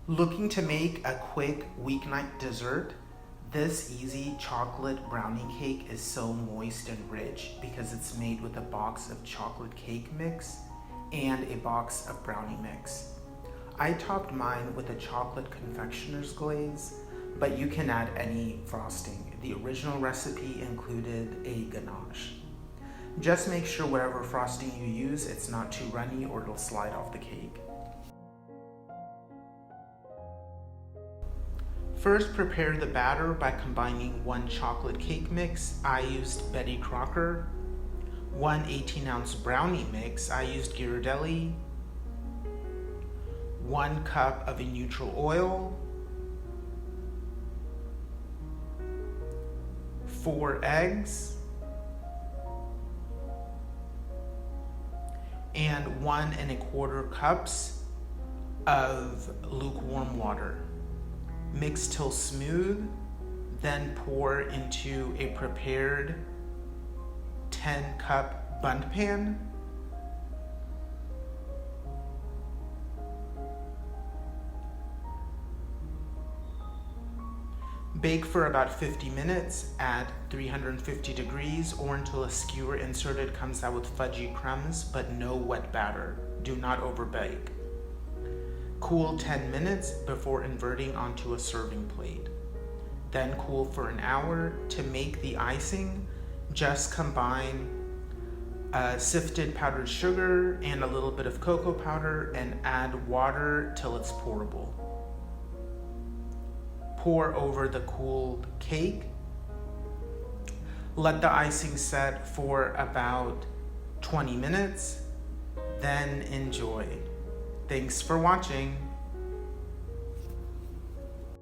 Looking to make a quick weeknight dessert? This easy chocolate brownie cake is so moist and rich because it's made with a box of chocolate cake mix and a box of brownie mix. I topped mine with a chocolate confectioner's glaze, but you can add any frosting. The original recipe included a ganache. Just make sure whatever frosting you use, it's not too runny or it'll slide off the cake. First, prepare the batter by combining 1 chocolate cake mix. I used Betty Crocker. 1 18-ounce brownie mix. I used Ghirardelli. 1 cup of a neutral oil. 4 eggs. And 1 1/4 cups of lukewarm water. Mix till smooth, then pour into a prepared 10-cup bundt pan. Bake for about 50 minutes at 350 degrees or until a skewer inserted comes out with fudgy crumbs but no wet batter. Do not overbake. Cool 10 minutes before inverting onto a serving plate. Then cool for an hour. To make the icing, just combine sifted powdered sugar and a little bit of cocoa powder and add water till it's pourable. Pour over the cooled cake. Let the icing set for about 20 minutes, then enjoy. Thanks for watching.